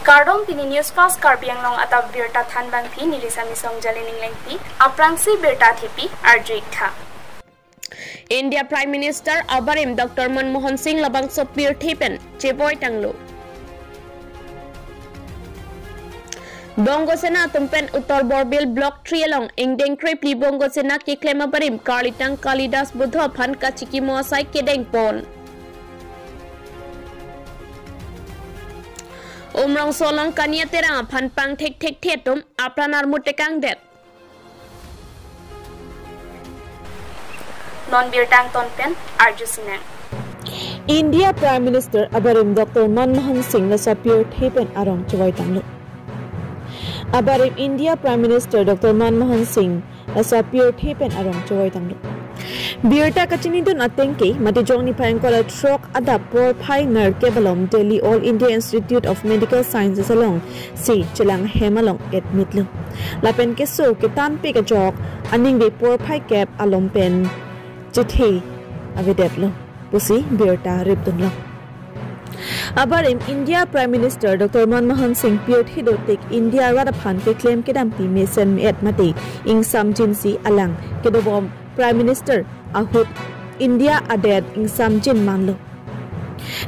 Kardom tini news fast Karbi Anglong atap birta thanbang phi nilisami song jalining lengpi aprangsi birta thipi arjuik tha. India Prime Minister Abarim Dr. Manmohan Singh labang sopir thipen cheboy tanglo. Bongo Sena tumpen Uttar Borbil Block 3 along Ingdeng Kripli Bongo Sena ki claim Abarim Kalitang Kalidas Budho Phan Kachiki Moasai Kedeng Pon. Umrong Solong Kanya Terang Phan Pang Thek Thek Thetum Apranar Mutekang Det. Non birtang tonpen arjusinang. India Prime Minister Abarim Dr. Manmohan Singh na sapir thipen arong chawai tanglo. Abarim India Prime Minister Dr. Manmohan Singh na sapir thipen arong chawai tanglo. Birta kachinidun atengke matijong ni pangkola trok ada por phai ngar kebalom Delhi All India Institute of Medical Sciences along si chilang hemalong admit lo. Lapen keso ketan pe ka jok aning be por phai kep alom pen chithi avedep lo. Pusi birta ripdun lo. Abarim India Prime Minister Dr. Manmohan Singh piot hidotik India radaphan ke claim kedampi mesen met mati ing sam jinsi alang kedobom Prime Minister Ahut India adet ing sam jin manlo.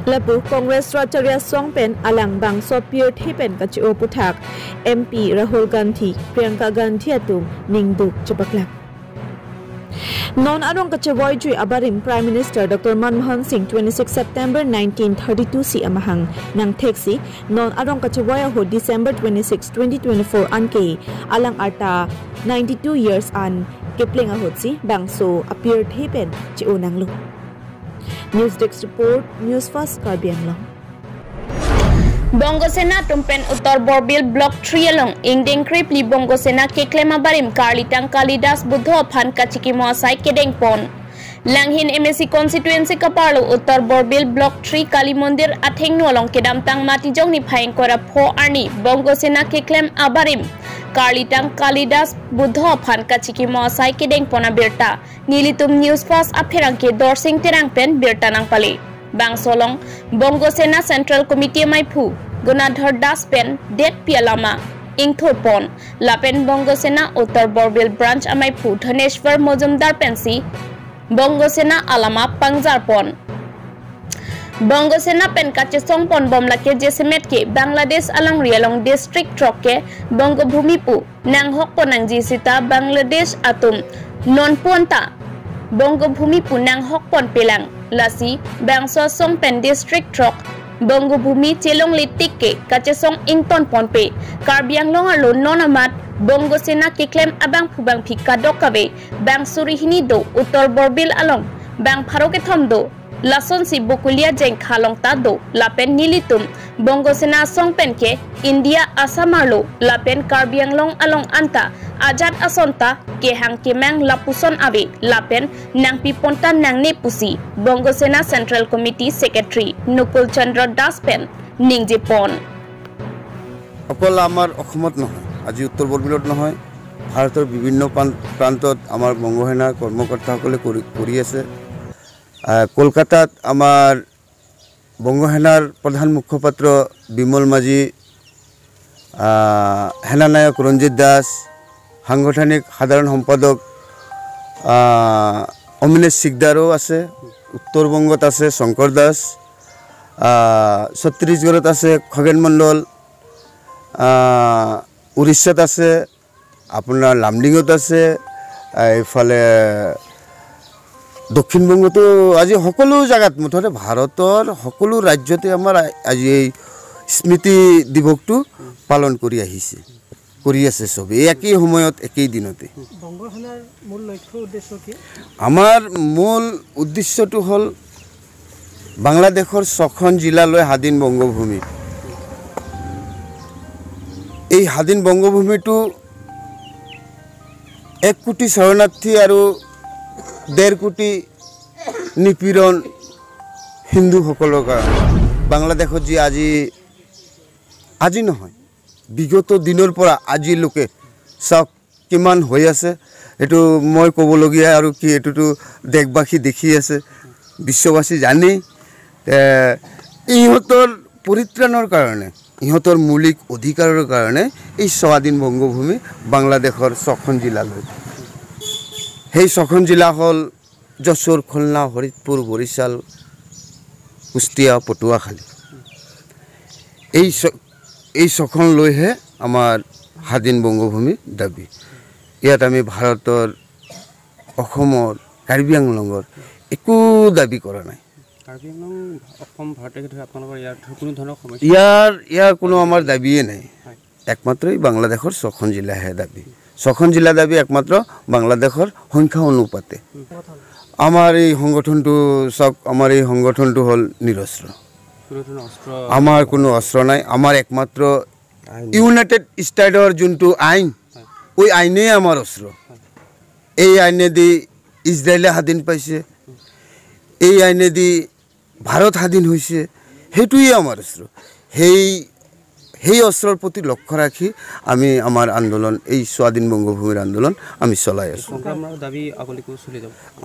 Lapu Congress Racharya Songpen alang bang so piot hipen kachi oputhak MP Rahul Gandhi Priyanka Gandhi atum ningdu chapaklam. Non arong kachawai jui Abarim Prime Minister Dr. Manmohan Singh 26 September 1932 si amahang nang taxi non arong kachawai ho December 26 2024 anke alang arta 92 years an kipling ahot si bangso appear thipen chi unang lu. News Desk report News Fast Karbi Anglong. Bongo Sena tumpen Uttar Borbil Block 3 along Ingdeng Kripli Bongo Sena ke claim Abarim Kalitang Kalidas Budho Phan Kachiki Moasai Kedeng Pon. Langhin MSC constituency kaparlo Uttar Borbil Block 3 Kali Mandir atheng nolong kedam tang mati jong ni phaing kora pho arni Bongo Sena ke claim Abarim Kalitang Kalidas Budho Phan Kachiki Moasai Kedeng Pona birta Nilitum News Fast apherang ke dorsing terang pen birta nang pali. Bangsolong Bongo Sena Central Committee Maipu Gunadhar Das Pen Det Pialama Ingthopon Lapen Bongo Sena Uttar Borbil Branch Amaipu Dhaneshwar Mojumdar Pensi Bongo Sena Alama Pangjarpon Bongo Sena Pen Kachesong Pon Bomlake Jesemet ke Bangladesh Alang Rialong District Troke Bongo Bhumipu Nanghok Ponang Jisita Bangladesh Atum Non Ponta Bongo Bhumipu Nanghok Pon Pelang Lasi Bangso Song Pen District Trok Bongo Bhumi Chelong Litik ke Kachesong Ington Ponpe Karbiang Long Alon Nonamat Bongo Sena ke claim abang phubang phika dokabe bang surihini do Uttar Borbil along bang pharoke thomdo Lason si Bukulia Jeng Khalong Tado Lapen Nilitum Bongo Sena Song Pen ke India Asamarlo Lapen Karbiang Long along anta Ajat Asonta ke hang kemang lapuson ave Lapen nang piponta nang nepusi Bongo Sena Central Committee Secretary Nukul Chandra Das Pen Ningje Pon অকল আমাৰ অসমত নহয় আজি উত্তৰ বৰবিলত নহয় ভাৰতৰ বিভিন্ন প্ৰান্তত আমাৰ বংগসেনাৰ কৰ্মকৰ্তাসকলে কৰি আছে কলকাতাত আমাৰ বংগসেনাৰ প্ৰধান মুখপাত্ৰ বিমল মাঝি সেনানায়ক ৰঞ্জিত দাস সাংগঠনিক সাধাৰণ সম্পাদক অমিনেশ সিকদাৰো আছে উত্তৰবংগত আছে শংকৰ দাস ছত্তীশগড়ত আছে খগেন মণ্ডল উৰিষ্যাত আছে আপোনাৰ লামডিঙত আছে এইফালে দক্ষিণবংগতো আজি সকলো জায়গাত মুঠতে ভাৰতৰ সকলো ৰাজ্যতে আমাৰ আজি এই স্মৃতি দিৱসটো পালন কৰি আহিছে কৰি আছে সব একই সময়ত একই দিনতে বংগসেনাৰ মূল লক্ষ্য উদ্দেশ্য কি আমাৰ মূল উদ্দেশ্যটো হল বাংলাদেশৰ 6খন জিলালৈ স্বাধীন বংগভূমি এই স্বাধীন বংগভূমিটো 1 কোটি শরণার্থী আৰু 1.5 কোটি নিপীড়ন হিন্দু সকলৰ কাৰণে বাংলাদেশত যি আজি নহয় বিগত দিনৰ পৰা আজি লোকে সব কিমান হৈ আছে এটো মই ক'বলগীয়া আৰু কি এটোটো দেশবাসী দেখি আছে বিশ্ববাসী জানি ইহঁতৰ পৰিত্ৰাণৰ কাৰণে ইহঁতৰ মৌলিক অধিকাৰৰ কাৰণে এই স্বাধীন বংগভূমি বাংলাদেশৰ 6খন জিলালৈ সেই 6খন জিলা হ'ল যশোৰ খুলনা হৰিতপুৰ বৰিশাল কুষ্টিয়া পটুৱাখালী এই 6খন লৈহে আমাৰ স্বাধীন বংগভূমি দাবী ইয়াত আমি ভাৰতৰ অসমৰ কাৰ্বি আংলঙৰ একো দাবী কৰা নাই ইয়াৰ কোনো আমাৰ দাবীয়ে নাই একমাত্ৰ বাংলাদেশৰ 6খন জিলাহে দাবী 6খন জিলা দাবী একমাত্ৰ বাংলাদেশৰ সংখ্যা অনুপাতে আমাৰ এই সংগঠনটো সব আমাৰ এই সংগঠনটো হ'ল নিৰস্ত্ৰ আমাৰ কোনো অস্ত্ৰ নাই আমাৰ একমাত্ৰ ইউনাইটেড ষ্টেটৰ যোনটো আইন ওই আইনেই আমাৰ অস্ত্ৰ এই আইনেদি ইজৰাইলে স্বাধীন পাইছে এই আইনেদি ভাৰত স্বাধীন হৈছে সেইটোৱেই আমাৰ অস্ত্ৰ সেই অস্ত্ৰৰ প্ৰতি লক্ষ্য ৰাখি আমি আমাৰ আন্দোলন এই স্বাধীন বংগভূমিৰ আন্দোলন আমি চলাই আছোঁ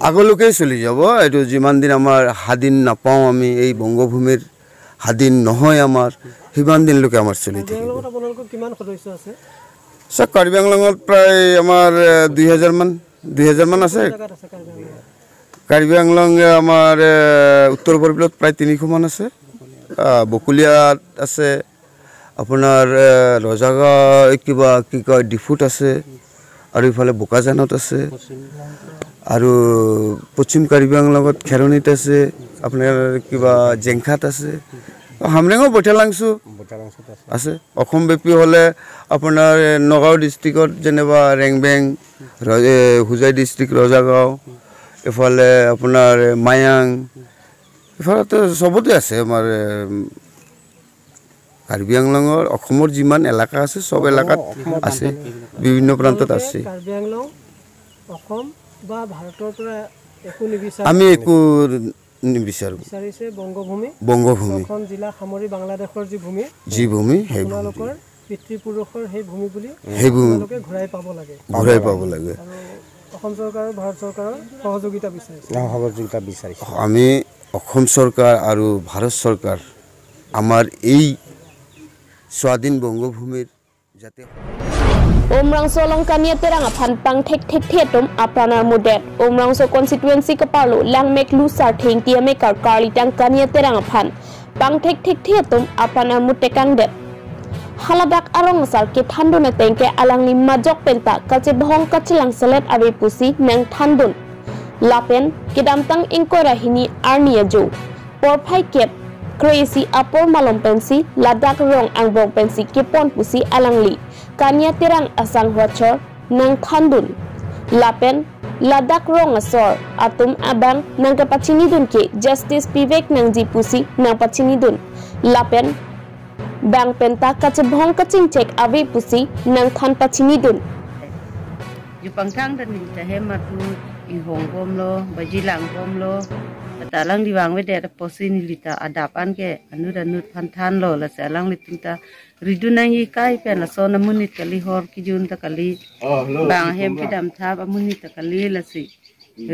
আগলৈকে চলি যাব এইটো যিমান দিন আমাৰ স্বাধীন নাপাওঁ আমি এই বংগভূমিৰ স্বাধীন নহয় আমাৰ সিমান দিনলৈকে আমাৰ চলি থাকিব সব কাৰ্বি আংলঙত প্ৰায় আমাৰ 2000 মান আছে কাৰ্বি আংলং আমাৰ উত্তৰ পূৰ্বাঞ্চলত প্ৰায় 300 মান আছে বকুলিয়াত আছে আপোনাৰ ৰজাগাঁও কিবা কি কয় ডিফুট আছে আৰু ইফালে বোকাজানত আছে আৰু পশ্চিম কাৰ্বি আংলঙত খেৰণিত আছে আপোনাৰ কিবা জেংখাত আছে হামৰেঙৰ বৈঠালাংচু আছে অসম ব্যাপী হ'লে আপোনাৰ নগাঁও ডিষ্ট্ৰিক্টত যেনেবা ৰেংবেং হুজাই ডিষ্ট্ৰিক্ট ৰজাগাঁও ইফালে আপোনাৰ মায়াং ইফালে চবতে আছে আমাৰ কাৰ্বি আংলঙৰ অসমৰ যিমান এলেকা আছে সব এলেকাত আছে বিভিন্ন প্ৰান্তত আছে আমি একো নিবিচাৰো বংগভূমি যি ভূমি সেই পিতৃপুৰুষৰ সেই ভূমি বুলি ঘূৰাই পাব লাগে অসম চৰকাৰ ভাৰত চৰকাৰৰ সহযোগিতা বিচাৰিছে আমি অসম চৰকাৰ আৰু ভাৰত চৰকাৰ আমাৰ এই স্বাধীন বংগভূমিৰ যাতে Omrangso longkania terang aphan pang thek thetum apranar mudet Omrangso constituency kaparlo langmek lu sarthing tiame kar karlitang kania terang aphan pang thek thetum apranar mutekang det haladak arong sar ke thandun tengke alangni majok penta kache bhong kachilang selet abe pusi nang thandun lapen kedamtang ingkora hini arnia jo porphai kep crazy apor malom pensi ladak rong angbong pensi kepon pusi alangli kanya terang asang wachor nang thandun lapen ladak rong asor atum abang nang kapachini dun ke justice pivek nang jipusi nang pachini dun lapen bang penta kache bhong kaching check ave pusi nang than pachini dun Jupangtang dan minta hemat lu ihong bom lo bajilang bom lo talang diwang we der posin lita adapan ke anut panthan lo la salang litinta ridunang yi kai pen la sona munit kali hor ki jun ta kali bang hem ki dam tha ba munit ta kali la si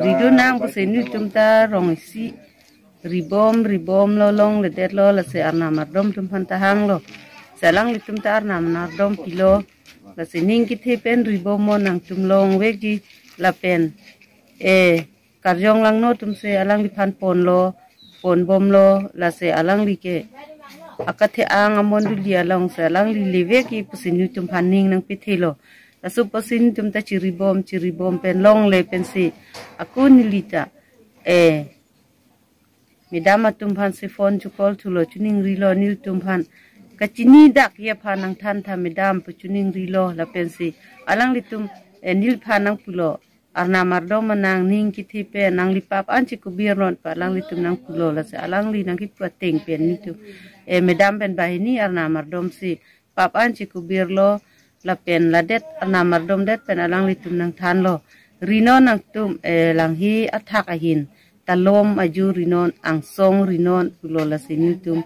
ridunang ko se nu tumta rong si ribom lo long le der lo la se arna mardom tum pantahang lo salang litumta arna mardom pilo la se ning ki the pen ribom mo nang tum long we ji la pen karjong lang no tum se alang li phan pon bom lo la se alang li ke akathe ang amon du lia long se alang li leve ki pusin tum phan ning nang pithilo la su pusin tum ta chiri bom pen long le pen si aku nilita midama tum phan se phone chu call thulo chuning ri lo nil tum phan kachini dak ye phan nang than tha midam pu chuning ri lo la pen si alang li tum nil phan nang pulo arna mardom manang ning kithi pe nang lipap anchi ku birron pa lang litum nang pulo la sa alang li nang ki pateng pen ni tu medam pen bahini arna mardom si pap anchi ku birlo la pen la det arna mardom det pen alang litum nang than lo rino nang tum lang hi athak ahin talom aju rinon ang song rinon pulo la sini tum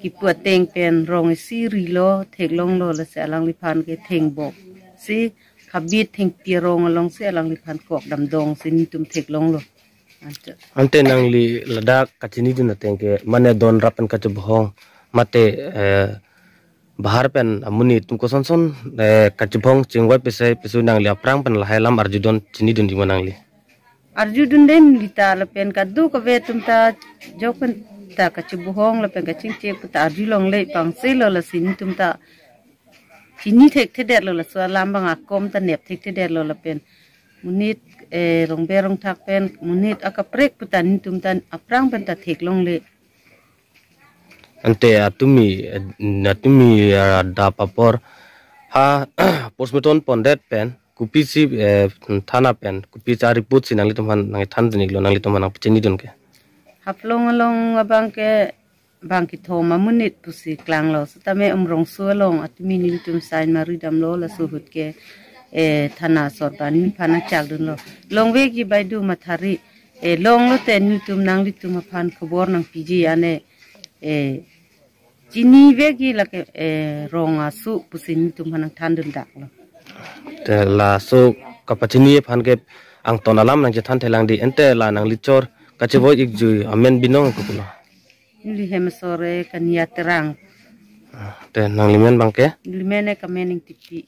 ki pateng pen rong si rilo theklong lo la sa alang li phan ke theng bo si habit thing tirong along se alang li phan kok dam dong sin tum thek long lo ante nang li ladak kachini dun tengke mane don rapan ka bhong mate bahar pen amuni tumko sonson kachibong chingwai pesai pesu nangli aprang pen lahai lam arjudon chini dun di manangli arjudun den lita lapen kadu ka ve tumta jopen ta kachibuhong lapen kaching che puta arjulong le pang selo la sin tumta chini thek thedet lo la so lam bang akom ta nep thek thedet lo lapen munit rong berong thak pen munit akaprek puta ni tumta aprang pen ta thek long le ante atumi da papor ha postmortem pondet pen kupisi thana pen kupisi report sinangli tuman nang than diniklo nangli tuman chini dun ke haplong along abang ke bang ki thoma munit pusi klang lo satame umrong sualong atmi ni tum sain maridam lo la suhut ke thana sorban ni phana chak dun lo longwe ki baidu mathari long lo te ni tum nang li tum phan khobor nang piji ane chini vegi la ke ronga su pusi ni tum hanang than dun dak lo te la so kapachini phan ke ang tonalam nang je than thelang di ente la nang lichor kachibo ikju amen binong kulo ni hemsore kania terang te nang limen bangke limene kamening tipi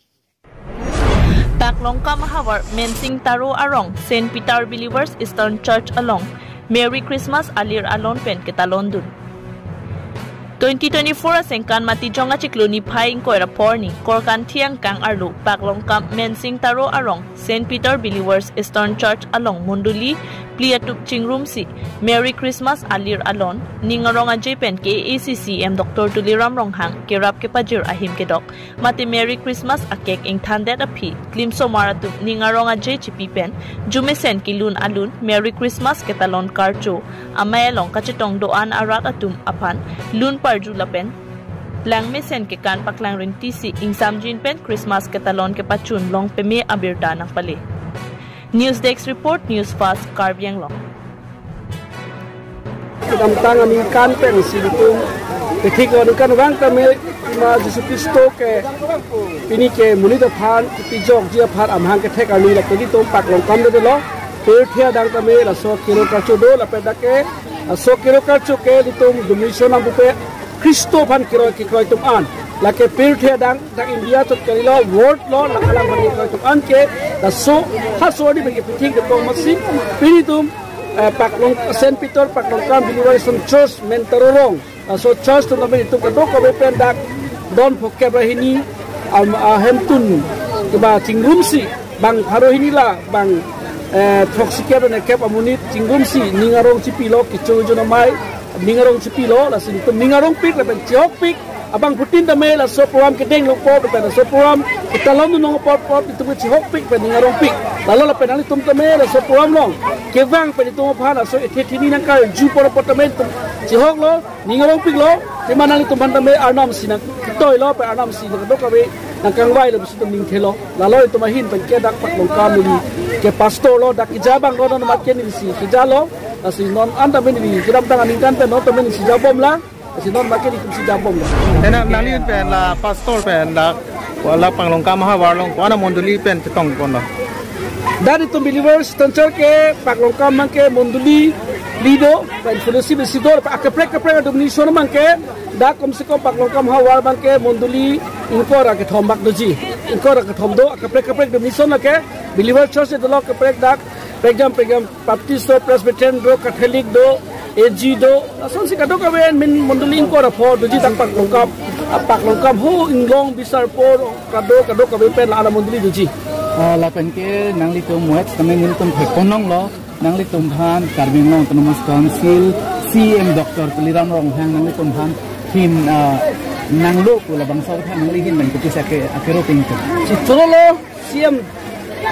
Taklongka Mahawar Mensing Taro Arong St. Peter Believers Eastern Church along Merry Christmas Alir Alon Pen Ketalondun 2024 sengkan mati jonga chikluni phaing koira porni korkan thiang kang arlu Taklongka Mensing Taro Arong St. Peter Believers Eastern Church along Munduli Pliatup Chingrumsi Merry Christmas Alir Alon Ningaronga Japan ke ACCM Dr. Tuliram Ronghang Kirap ke Pajir Ahim Kedok Mati Merry Christmas akek ing thandet api Klimso Maratu Ningaronga JCP Pen Jumesen Kilun Alun Merry Christmas Ketalon Karcho Amayalong Kachitong Doan Arat Atum Apan Lun Parju Lapen Lang Mesen ke kan paklang rintisi ing Samjin Pen Christmas Ketalon ke Pachun Long Peme Abirda ng Pali News Desk Report, News Fast, Carbiang Long. Tentang amikan pensitum, ketika dengan orang kami ma Yesus Kristus ke ini ke munita phan tijok dia phan amhang ke thek ani la kedi tom pak long kam de lo thia dang kami la so kilo karcho do la peda ke so kilo karcho ke ditum dumission am bupe Kristo phan kiro ki koi tum an la ke thia dang India tot kali lo world lo la kalang bani koi tum an ke la so ha so di bagi piting de tom masi pinitum paklong St. Peter paklong kam Believers Church mentorong so church tu namin itu kadok kami pendak don pokok bahini hemtun keba cingrumsi bang harohini la bang toxiker dan kep amunit cingrumsi ningarong cipilo kicu jonamai ningarong cipilo la sini tu ningarong pik la penciok pik abang putin dame la so program kedeng lo pop pen so program kita lalu nong pop itu cihok pik pen ningarong pik lalu la penali tum dame la so program long kevang pen itu phana so etini nang kal ju por apartment cihok lo ningarong pik lo di mana li tum dame arnam sinak toy lo pe arnam sinak dok kabe nang kangwai lo bisu tum ning thelo lalu itu mahin pen ke dak pak long kamuli ke pastor lo dak ijabang lo no makken ni si kijalo asi non anda men ni kiram tang aning kan pen no to men si jabom la sinon makin ikut si jabong lah. Tena nali pen la pastor pen la wala panglong kamaha warlong kuana monduli pen ketong kono. Dari tu Believers tencer ke panglong kamang ke monduli lido pen fulusi besidor pa akaprek adu mission mangke da kom se kom panglong kamaha war mangke monduli inkora ke thombak doji inkora ke thomdo akaprek adu mission ke Believers Church de lo akaprek dak program Baptist do Presbyterian do Catholic do AG do ason si kadok kawen min monduling ko rapor doji tak pak longkap ho inglong bisar por kadok kawen pen ala monduli doji la pen ke nang li tum muat tamen ni tum konong lo nang li tum han Carbiang Long Autonomous Council CM Dr. Tuliram Ronghang nang li tum han hin nang lo ko la bangsa than nang li hin ban ko sa ke akero ting si cholo CM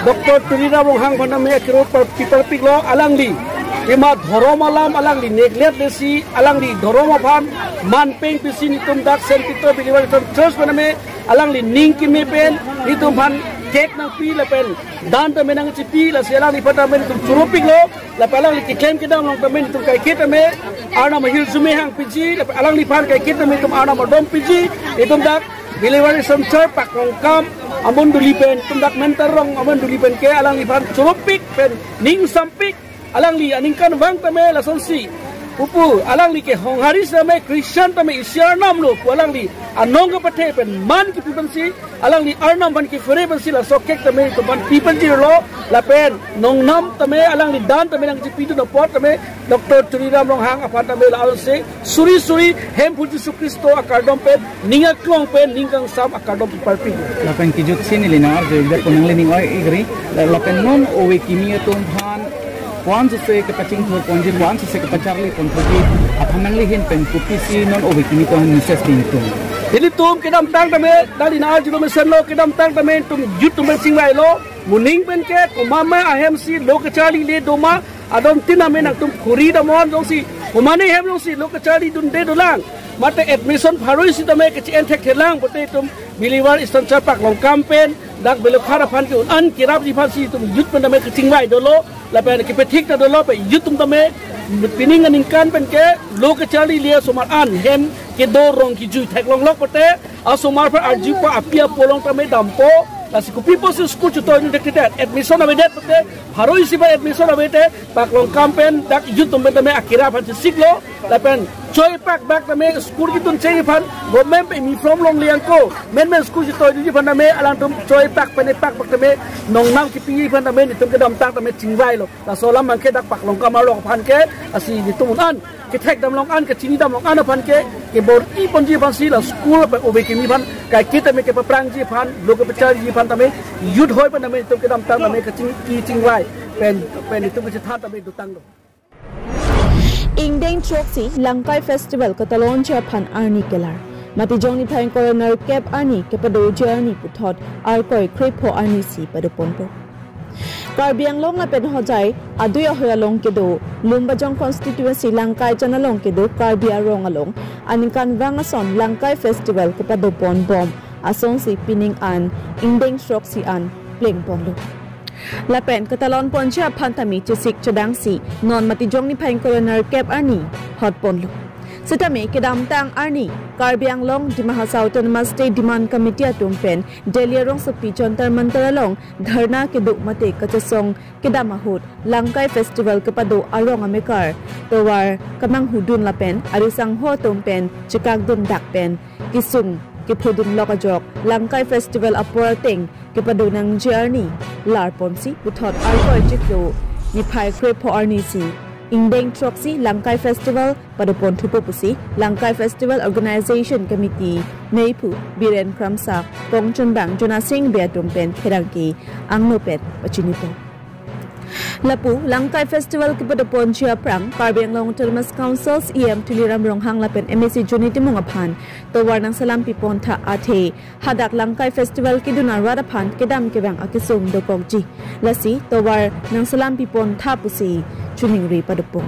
Dr. Tuliram Ronghang phana me akero people pik lo alang li Kema dhoromalam alang di neglet desi alang di dhoromaphan manpeng pisi nitum dak St. Peter Believers Church paname alang di ningki me pen nitum phan kek nang pi la pen dan ta menang cipi la selang di pata men tum churupik lo la palang li claim kedang long tamen tum kai kita me arna mahil sume hang piji la alang di phan kai kita me tum arna modom piji nitum dak Believers Church pakong kam amun duli pen tum dak mentarong amun duli pen ke alang di phan churupik pen ning sampik alang li aningkan wang tame la sonsi upu alang li ke hong hari samai Christian tame Islam nam lo alang li anong ke pathe pen man ki pipan si alang li arnam ban ki fere ban si la sokek tame to ban pipan ji lo la pen nong nam tame alang li dan tame nang ji pitu no pot tame Dr. Tuliram Ronghang apan tame la alon se suri hem pu Jesu Kristo akardom pen ninga klong pen ningkang sam akardom parpi la pen ki jut sini lina arjo ber konang lening oi igri la pen non owe kimi ton phan kwan se ke paching thor ponjin wan se ke pacharli pon thogi aphanang li hin pen kupisi non owe kimi ton mises ting tum ini tum kedam tang tame dali na arjo me sen lo kedam tang tame tum jut tum singwai lo muning pen ke komama ahem si lokachali le doma adon tiname nak tum khuri da mon dong si komane hem dong si lokachali dun de dolang mate admission pharoi si tame ke chen thek thelang pote tum biliwar istan chapak long campaign dak belo khara phan ki an kirap ji phasi tum yut pen tame ke singwai dolo la pen ke petik ta dolo pe yut tum tame pining aning kan pen ke lokachali lia somar an hem ke do rong ki ju thek long lok pote asomar par arju pa apia polong tame dampo Nasi kupi pos school cuto ini dekret admission abedet pete haroi siba admission abete paklong campaign dak yut tumbe tame akira phan siklo lapen choi pak bak tame school kitun chei phan government pe mi from long liang ko men school cuto ini phan tame alang tum choi pak pene pak tame nong nam ki pi phan tame ni tum ke dam tak tame chingwai lo la solam man ke dak paklong kamalo phan ke asi ni tumun an ke thek dam long an ke chini dam long an phan ke bor I pon ji phan si la school pe obe ki mi phan kai kita me ke prang ji phan lo ke pechar ji phan tame yut hoi phan tame tum ke dam tak tame ke chingwai pen itu ke tha tame du tang lo Ingdeng Troxy Langkai Festival Katalon Japan Arni Kelar Mati Jongni Thain Coroner Cap Arni Kepado Journey Puthot Arkoi Krepo Arni Si Paduponpo Karbiang Long na pen hojai aduya hoyalong kedo Lumbajong constituency Langkai Chanalong kedo Karbia Rong along Anikan Vangason Langkai Festival Kepadopon Bom Asong si Pining An Ingdeng Troxy An Pleng Pondo Lapen Katalon Poncha Pantami Chisik Chadangsi Non Matijong ni Pain Coroner Cap Arni Hot Ponlo Sitame Kedam Tang Arni Karbiang Long di Mahasau Autonomous State Demand Committee Atumpen Delia Rong Sapi Chontar Mantaralong Dharna Keduk Mate Kachasong Kedamahut Langkai Festival Kepado Arong Amekar Towar Kamang Hudun Lapen Arisang Ho Tumpen Chikagdun Dakpen Kisung Kipudun Lokajok Langkai Festival Aporateng Kepado ng Journey Larponsi Puthot Arkoi Jiklo Nipai Krepo Arnisi Ingdeng Troxy Langkai Festival Padupon Thupupusi Langkai Festival Organization Committee Meipu Biren Kramsak Pongchon Bang Jonasing Beatumpen Therangki Angnopet Pachinipo Lapu Langkai Festival Kepadopon Chia Prang Karbiang Long Autonomous Councils EM Tuliram Ronghang Lapen MSC Juniti Mungaphan Towar ng Salam Pipon Tha Athe Hadak Langkai Festival Kiduna Radaphan Kedam Kebang Akisung Dokogji Lasi Towar ng Salam Pipon Tha Pusi Chuningri Padupong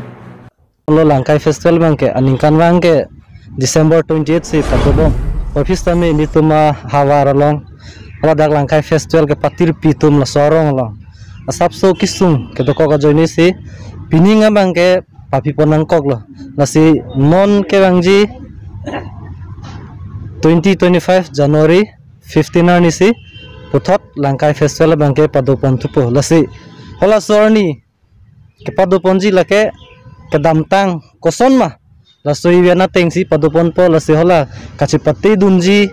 Lo Langkai Festival bangke aningkan bangke December 28 si Padubom Office tami nituma hawaralong Hadak Langkai Festival ke patir pitum la sorong long Asap so kisung ke toko ka join si pininga bangke papiponang kok lo nasi non ke bangji 2025 January 15 arni si puthot Langkai Festival bangke padupon thupo lasi hola sorni ke paduponji lake ke damtang koson ma lasoi bena tengsi padupon po lasi hola kachipati dunji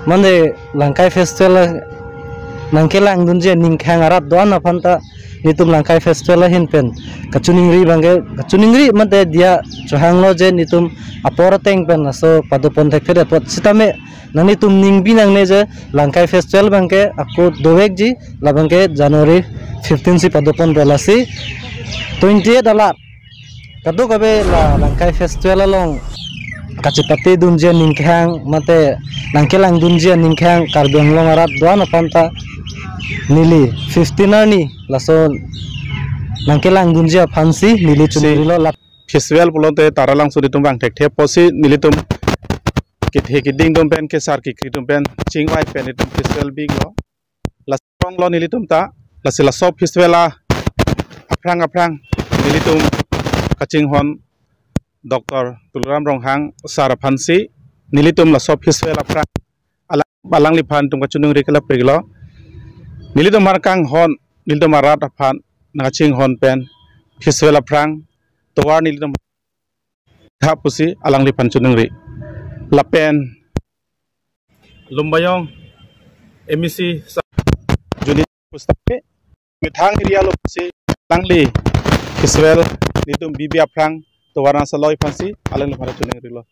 mane Langkai Festival nangkelang dunje ningkhang arat doana phanta nitum Langkai Festival hin pen kachuningri bangge kachuningri mate dia johanglo je nitum apora teng pen so padupon thek phere pot sitame nani tum ningbinang ne je Langkai Festival bangke aku dowek ji labangke January 15 si padupon belasi 28 alat kadu kabe la Langkai Festival along kachipati dunje ningkhang mate nangkelang dunje ningkhang Karbiang Long arat doana phanta Nili 15 arni laso nangkelang dunjia phansi nili chuniri lo festival pulote taralang sudi tumbang thek thep posi nili tum kithe kiding tum pen ke sar ki kritum pen chingwai pen itum festival big lo la strong lo nili tum ta la sila sop festival a aprang nili tum kaching hon Dr. Tuliram Ronghang sar phansi nili tum la sop festival aprang ala balang li phan tum kachunung rikala peglo Nilito markang hon, nilito marat aphan, nangaching hon pen, festival aprang, towar nilito pusi alang li panchunungri lapen lumbayong emisi juni pustake mithang area lo pusi langli Israel nitum bibi aprang to warna saloi pansi alang li panchunungri lo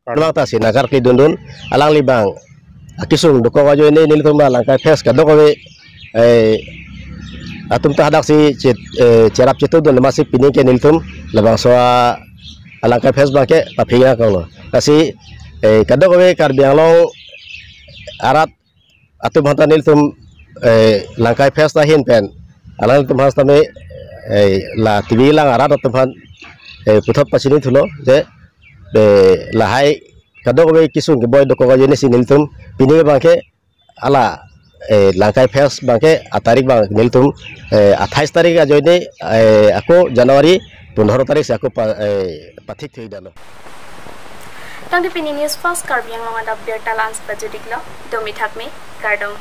Bang ta sinagar ki dundun alang li bang akisung doko wajo ini nilitum ba langkai fes ka doko we atum ta hadak si cerap citu don masih pining ke nilitum labang soa alangkai fes bangke papinga kalau kasi kadok we karbiang long arat atum hantan nilitum langkai fes tahin pen alang tum has tame la tibi lang arat atum han puthot pasini thulo je lahai kadok we kisung ke boy doko wajo ini si nilitum pining bangke ala langkai fes bangke atarik bang nilitum 28 tarik ajo ini aku Januari 15 tarik aku pathik thei dalo Tang di pini news fast karbiang long ada berta lans bajudik lo domi thakme kardom